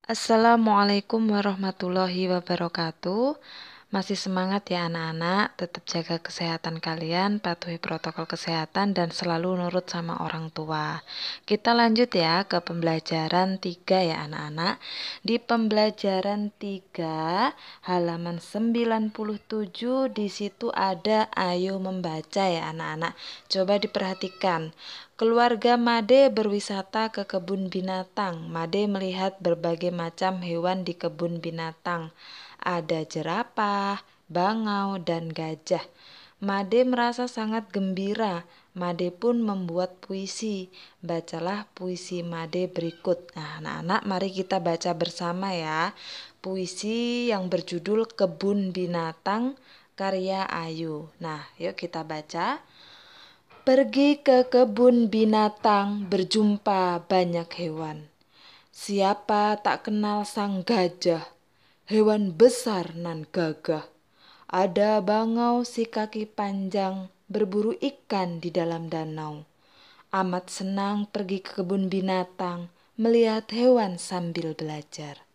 Assalamualaikum warahmatullahi wabarakatuh. Masih semangat ya anak-anak, tetap jaga kesehatan kalian, patuhi protokol kesehatan dan selalu nurut sama orang tua. Kita lanjut ya ke pembelajaran 3 ya anak-anak. Di pembelajaran 3 halaman 97 di situ ada ayo membaca ya anak-anak. Coba diperhatikan. Keluarga Made berwisata ke kebun binatang. Made melihat berbagai macam hewan di kebun binatang. Ada jerapah, bangau, dan gajah. Made merasa sangat gembira. Made pun membuat puisi. Bacalah puisi Made berikut. Nah, anak-anak, mari kita baca bersama ya. Puisi yang berjudul Kebun Binatang karya Ayu. Nah, yuk kita baca. Pergi ke kebun binatang, berjumpa banyak hewan. Siapa tak kenal sang gajah, hewan besar nan gagah. Ada bangau si kaki panjang, berburu ikan di dalam danau. Amat senang pergi ke kebun binatang, melihat hewan sambil belajar.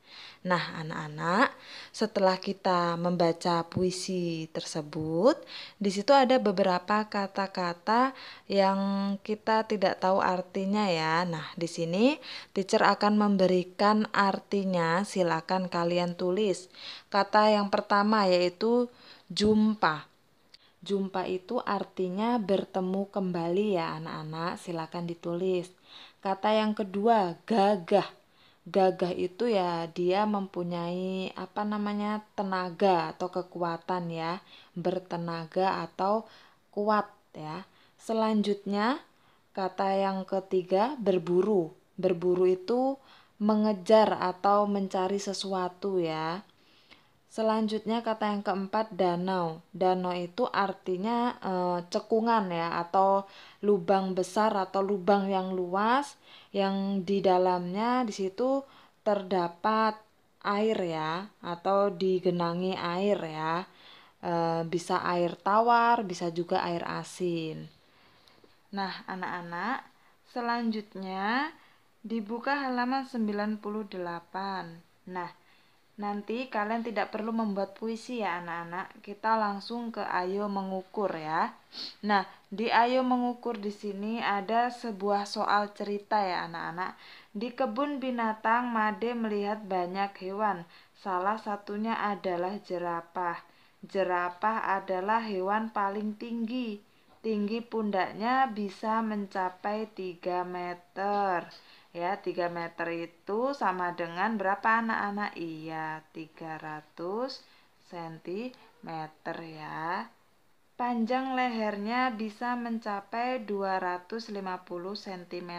Nah, anak-anak, setelah kita membaca puisi tersebut, di situ ada beberapa kata-kata yang kita tidak tahu artinya ya. Nah, di sini teacher akan memberikan artinya, silakan kalian tulis. Kata yang pertama yaitu jumpa. Jumpa itu artinya bertemu kembali ya anak-anak, silakan ditulis. Kata yang kedua, gagah. Gagah itu ya dia mempunyai tenaga atau kekuatan ya, bertenaga atau kuat ya. Selanjutnya kata yang ketiga berburu. Berburu itu mengejar atau mencari sesuatu ya. Selanjutnya kata yang keempat danau. Danau itu artinya cekungan ya atau lubang besar atau lubang yang luas yang di dalamnya di situ terdapat air ya atau digenangi air ya. Bisa air tawar, bisa juga air asin. Nah, anak-anak, selanjutnya dibuka halaman 98. Nah, nanti kalian tidak perlu membuat puisi ya anak-anak. Kita langsung ke ayo mengukur ya. Nah, di ayo mengukur di sini ada sebuah soal cerita ya anak-anak. Di kebun binatang Made melihat banyak hewan. Salah satunya adalah jerapah. Jerapah adalah hewan paling tinggi. Tinggi pundaknya bisa mencapai 3 meter. Ya, 3 meter itu sama dengan berapa anak-anak? Iya, 300 cm ya. Panjang lehernya bisa mencapai 250 cm.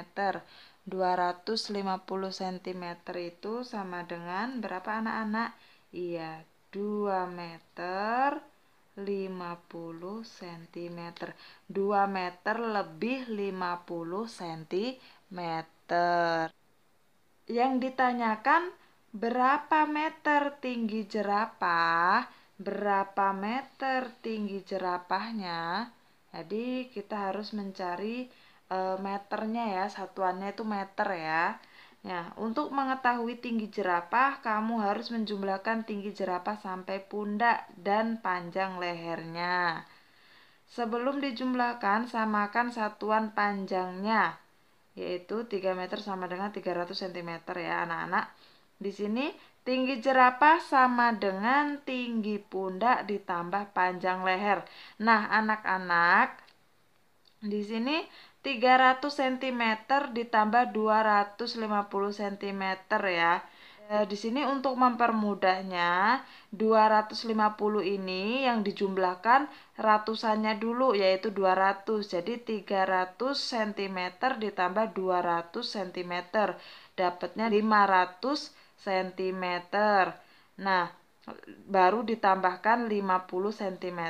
250 cm itu sama dengan berapa anak-anak? Iya, 2 meter 50 cm. 2 meter lebih 50 cm. Yang ditanyakan berapa meter tinggi jerapah? Berapa meter tinggi jerapahnya? Jadi kita harus mencari meternya ya, satuannya itu meter ya. Nah, untuk mengetahui tinggi jerapah, kamu harus menjumlahkan tinggi jerapah sampai pundak dan panjang lehernya. Sebelum dijumlahkan, samakan satuan panjangnya, yaitu 3 meter sama dengan 300 cm ya anak-anak. Di sini tinggi jerapah sama dengan tinggi pundak ditambah panjang leher. Nah, anak-anak, di sini 300 cm ditambah 250 cm ya. Di sini untuk mempermudahnya 250 ini yang dijumlahkan ratusannya dulu yaitu 200. Jadi 300 cm ditambah 200 cm dapatnya 500 cm. Nah, baru ditambahkan 50 cm.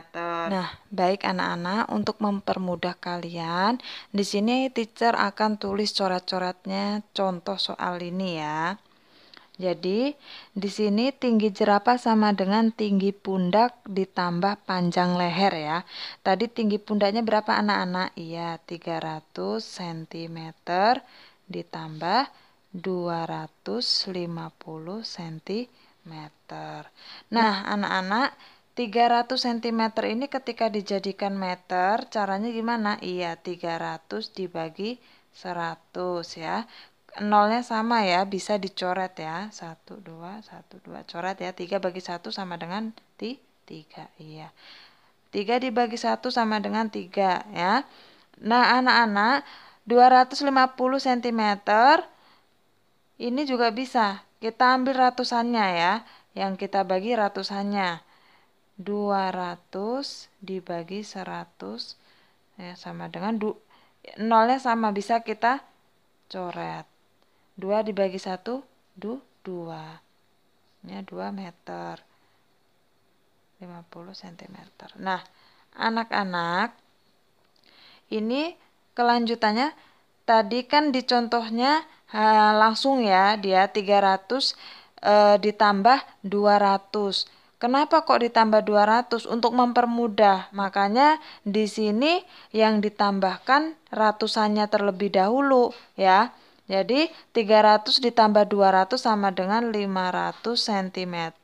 Nah, baik anak-anak, untuk mempermudah kalian, di sini teacher akan tulis coret-coretnya contoh soal ini ya. Jadi, di sini tinggi jerapah sama dengan tinggi pundak ditambah panjang leher ya. Tadi tinggi pundaknya berapa anak-anak? Iya, 300 cm ditambah 250 cm. Nah, anak-anak, 300 cm ini ketika dijadikan meter, caranya gimana? Iya, 300 dibagi 100 ya. Nolnya sama ya, bisa dicoret ya. 1, 2, 1, 2. Coret ya, 3 bagi 1 sama dengan 3. Iya. 3 dibagi 1 sama dengan 3 ya. Nah, anak-anak, 250 cm ini juga bisa. Kita ambil ratusannya ya. Yang kita bagi ratusannya. 200 dibagi 100 ya, sama dengan nolnya sama, bisa kita coret. 2 dibagi 1, 2. Ya, 2 meter. 50 cm. Nah, anak-anak, ini kelanjutannya tadi kan di contohnya langsung ya, dia 300 ditambah 200. Kenapa kok ditambah 200? Untuk mempermudah. Makanya di sini yang ditambahkan ratusannya terlebih dahulu ya. Jadi 300 ditambah 200 sama dengan 500 cm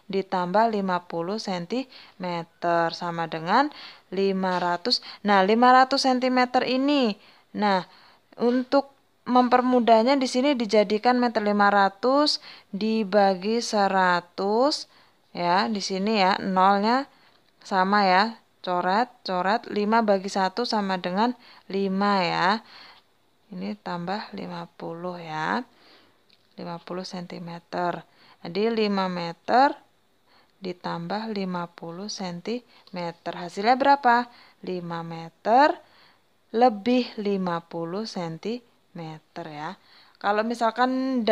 ditambah 50 cm sama dengan 500. Nah, 500 cm ini. Nah, untuk mempermudahnya di sini dijadikan meter. 500 dibagi 100 ya, di sini ya, nolnya sama ya. Coret, 5 bagi 1 sama dengan 5 ya. Ini tambah 50 ya. 50 cm. Jadi 5 meter ditambah 50 cm. Hasilnya berapa? 5 meter lebih 50 cm ya. Kalau misalkan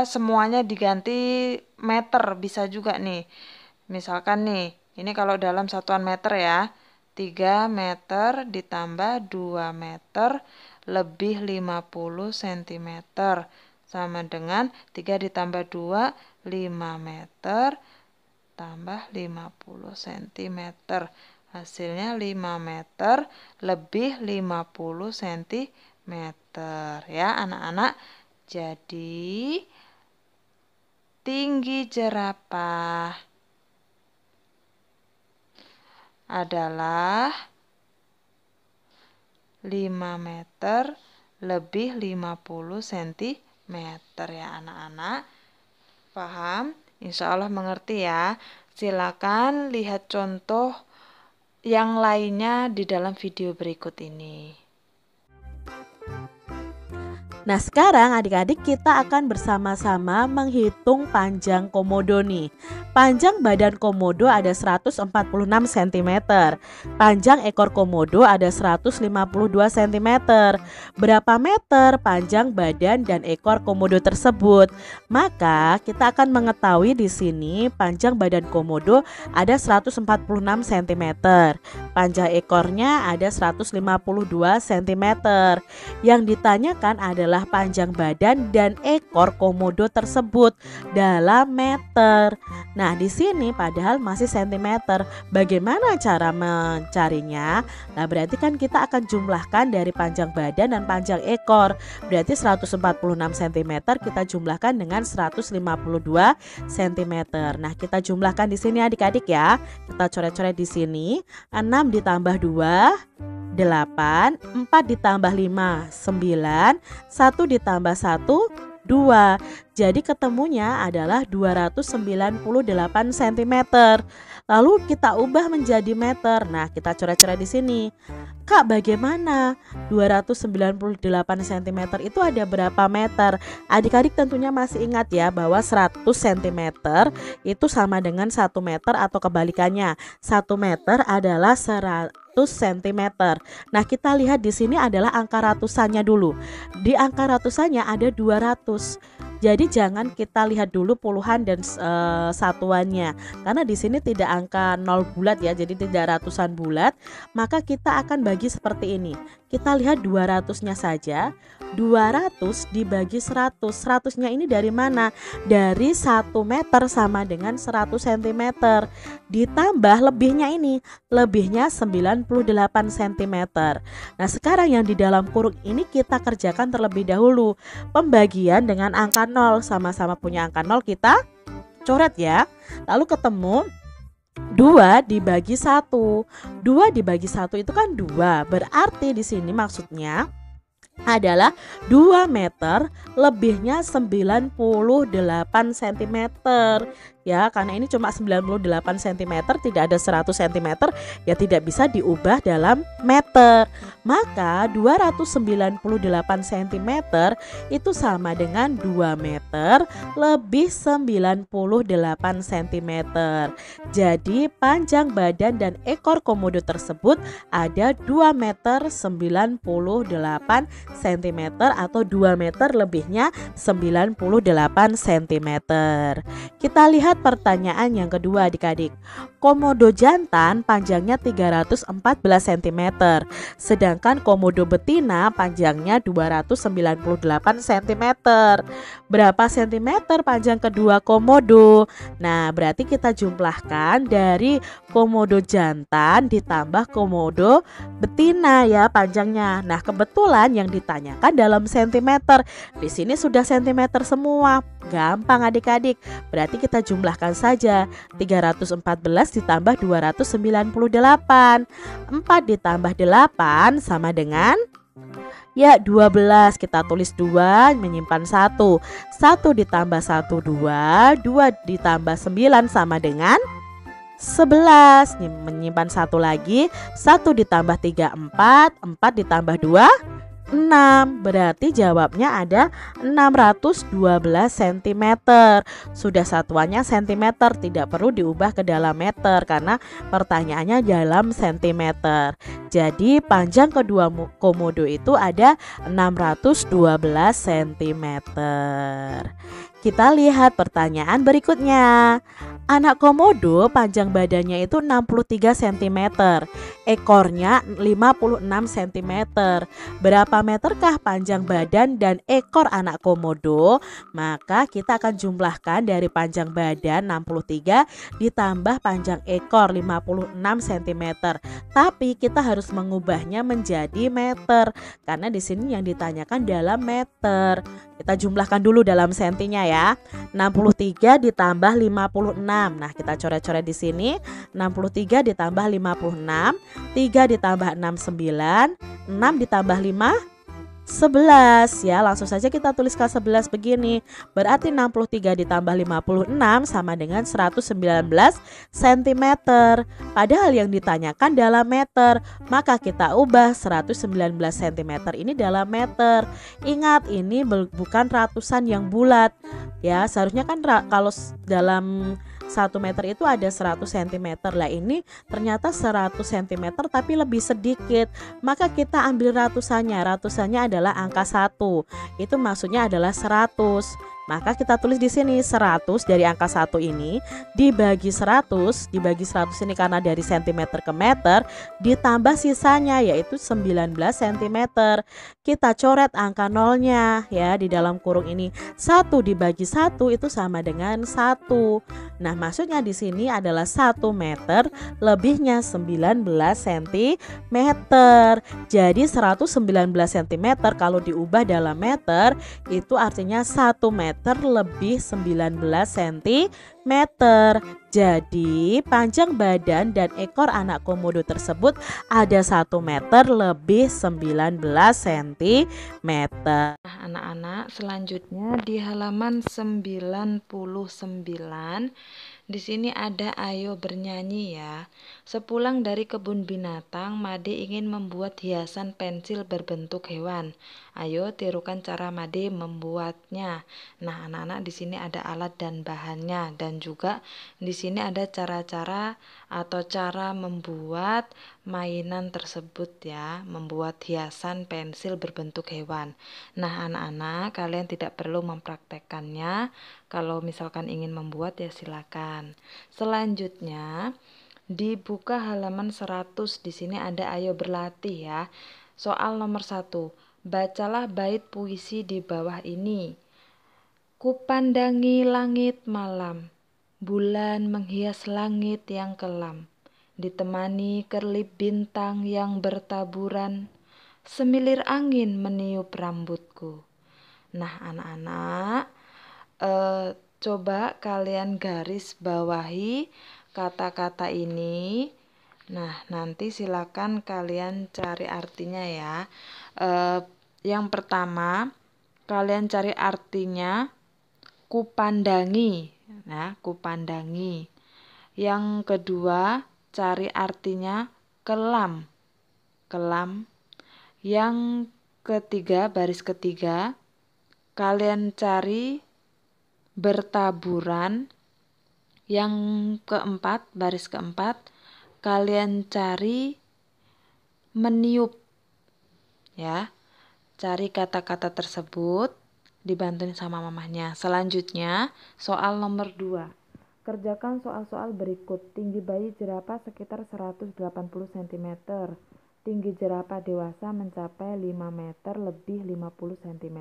semuanya diganti meter bisa juga nih. Misalkan nih, ini kalau dalam satuan meter ya. 3 meter ditambah 2 meter lebih 50 cm sama dengan 3 ditambah 2, 5 meter tambah 50 cm. Hasilnya 5 meter lebih 50 cm ya anak-anak. Jadi tinggi jerapah adalah 5 meter lebih 50 cm ya anak-anak. Paham? Insya Allah mengerti ya. Silakan lihat contoh yang lainnya di dalam video berikut ini. Nah, sekarang adik-adik kita akan bersama-sama menghitung panjang komodo nih. Panjang badan komodo ada 146 cm. Panjang ekor komodo ada 152 cm. Berapa meter panjang badan dan ekor komodo tersebut? Maka kita akan mengetahui di sini panjang badan komodo ada 146 cm. Panjang ekornya ada 152 cm. Yang ditanyakan adalah panjang badan dan ekor komodo tersebut dalam meter. Nah, di sini padahal masih cm. Bagaimana cara mencarinya? Nah, berarti kan kita akan jumlahkan dari panjang badan dan panjang ekor. Berarti 146 cm kita jumlahkan dengan 152 cm. Nah, kita jumlahkan di sini adik-adik ya. Kita coret-coret di sini. 6 ditambah 2 8, 4 ditambah 5, 9, 1 ditambah 1, 2. Jadi ketemunya adalah 298 cm. Lalu kita ubah menjadi meter. Nah, kita coret-coret di sini. Kak, bagaimana? 298 cm itu ada berapa meter? Adik-adik tentunya masih ingat ya bahwa 100 cm itu sama dengan 1 meter atau kebalikannya. 1 meter adalah 100 cm. Nah, kita lihat di sini adalah angka ratusannya dulu. Di angka ratusannya ada 200. Jadi jangan kita lihat dulu puluhan dan satuannya. Karena di sini tidak angka 0 bulat ya, jadi tidak ratusan bulat. Maka kita akan bagi seperti ini. Kita lihat 200-nya saja. 200 dibagi 100. 100-nya ini dari mana? Dari 1 meter sama dengan 100 cm. Ditambah lebihnya ini. Lebihnya 98 cm. Nah, sekarang yang di dalam kurung ini kita kerjakan terlebih dahulu. Pembagian dengan angka 0. Sama-sama punya angka 0, kita coret ya. Lalu ketemu 2 dibagi 1. 2 dibagi 1 itu kan 2. Berarti di sini maksudnya adalah 2 meter lebihnya 98 cm ya, karena ini cuma 98 cm, tidak ada 100 cm, ya tidak bisa diubah dalam meter. Maka 298 cm itu sama dengan 2 meter lebih 98 cm. Jadi panjang badan dan ekor komodo tersebut ada 2 meter 98 cm atau 2 meter lebihnya 98 cm. Kita lihat pertanyaan yang kedua adik-adik. Komodo jantan panjangnya 314 cm, sedangkan komodo betina panjangnya 298 cm. Berapa cm panjang kedua komodo? Nah, berarti kita jumlahkan dari komodo jantan ditambah komodo betina ya panjangnya. Nah, kebetulan yang ditanyakan dalam cm. Di sini sudah cm semua. Gampang adik-adik. Berarti kita jumlahkan saja. 314 ditambah 298. 4 ditambah 8 sama dengan ya 12. Kita tulis 2 menyimpan 1. 1 ditambah 1 2. 2 ditambah 9 sama dengan 11. Menyimpan 1 lagi. 1 ditambah 3 4. 4 ditambah 2 6. Berarti jawabnya ada 612 cm. Sudah satuannya cm, tidak perlu diubah ke dalam meter karena pertanyaannya dalam cm. Jadi panjang kedua komodo itu ada 612 cm. Kita lihat pertanyaan berikutnya. Anak komodo panjang badannya itu 63 cm, ekornya 56 cm. Berapa meterkah panjang badan dan ekor anak komodo? Maka kita akan jumlahkan dari panjang badan 63 ditambah panjang ekor 56 cm. Tapi kita harus mengubahnya menjadi meter karena di sini yang ditanyakan dalam meter. Kita jumlahkan dulu dalam sentinya ya. 63 ditambah 56. Nah, kita coret-coret di sini. 63 ditambah 56, 3 ditambah 6 9, 6 ditambah 5 11 ya. Langsung saja kita tuliskan 11 begini. Berarti 63 ditambah 56 sama dengan 119 cm. Padahal yang ditanyakan dalam meter, maka kita ubah 119 cm ini dalam meter. Ingat, ini bukan ratusan yang bulat ya. Seharusnya kan kalau dalam 1 meter itu ada 100 cm. Lah ini ternyata 100 cm tapi lebih sedikit. Maka kita ambil ratusannya. Ratusannya adalah angka 1. Itu maksudnya adalah 100. Maka kita tulis di sini 100 dari angka 1 ini dibagi 100 ini karena dari cm ke meter ditambah sisanya yaitu 19 cm. Kita coret angka nolnya ya di dalam kurung ini. 1 dibagi 1 itu sama dengan 1. Nah, maksudnya di sini adalah 1 meter lebihnya 19 cm. Jadi 119 cm kalau diubah dalam meter itu artinya 1 meter lebih 19 cm. Jadi panjang badan dan ekor anak komodo tersebut ada 1 meter lebih 19 cm. Nah, anak-anak, selanjutnya di halaman 99. Di sini ada ayo bernyanyi ya. Sepulang dari kebun binatang, Made ingin membuat hiasan pensil berbentuk hewan. Ayo tirukan cara Made membuatnya. Nah, anak-anak, di sini ada alat dan bahannya dan juga di sini ada cara-cara atau cara membuat mainan tersebut ya, membuat hiasan pensil berbentuk hewan. Nah, anak-anak, kalian tidak perlu mempraktekkannya. Kalau misalkan ingin membuat ya silakan. Selanjutnya dibuka halaman 100. Di sini ada ayo berlatih ya. Soal nomor 1. Bacalah bait puisi di bawah ini. Kupandangi langit malam, bulan menghias langit yang kelam, ditemani kerlip bintang yang bertaburan, semilir angin meniup rambutku. Nah, anak-anak, coba kalian garis bawahi kata-kata ini. Nah, nanti silakan kalian cari artinya ya. Yang pertama, kalian cari artinya kupandangi. Nah, kupandangi. Yang kedua, cari artinya kelam. Kelam. Yang ketiga, baris ketiga, kalian cari bertaburan. Yang keempat, baris keempat, kalian cari meniup. Ya, cari kata-kata tersebut, dibantuin sama mamahnya. Selanjutnya, soal nomor 2. Kerjakan soal-soal berikut. Tinggi bayi jerapah sekitar 180 cm. Tinggi jerapah dewasa mencapai 5 meter lebih 50 cm.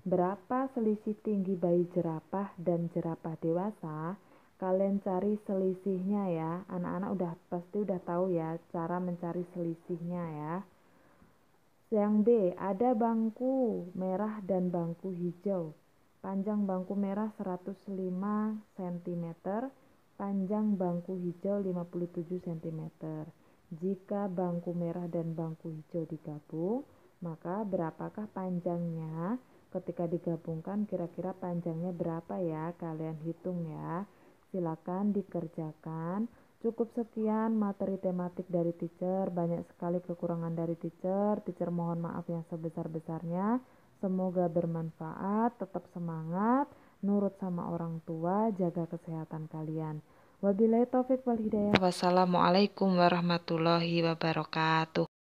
Berapa selisih tinggi bayi jerapah dan jerapah dewasa? Kalian cari selisihnya ya. Anak-anak pasti udah tahu ya cara mencari selisihnya ya. Yang B, ada bangku merah dan bangku hijau. Panjang bangku merah 105 cm, panjang bangku hijau 57 cm. Jika bangku merah dan bangku hijau digabung, maka berapakah panjangnya? Ketika digabungkan kira-kira panjangnya berapa ya? Kalian hitung ya. Silakan dikerjakan. Cukup sekian materi tematik dari teacher. Banyak sekali kekurangan dari teacher. Teacher mohon maaf yang sebesar-besarnya. Semoga bermanfaat. Tetap semangat, nurut sama orang tua, jaga kesehatan kalian. Wabillahi taufik wal hidayah. Wassalamualaikum warahmatullahi wabarakatuh.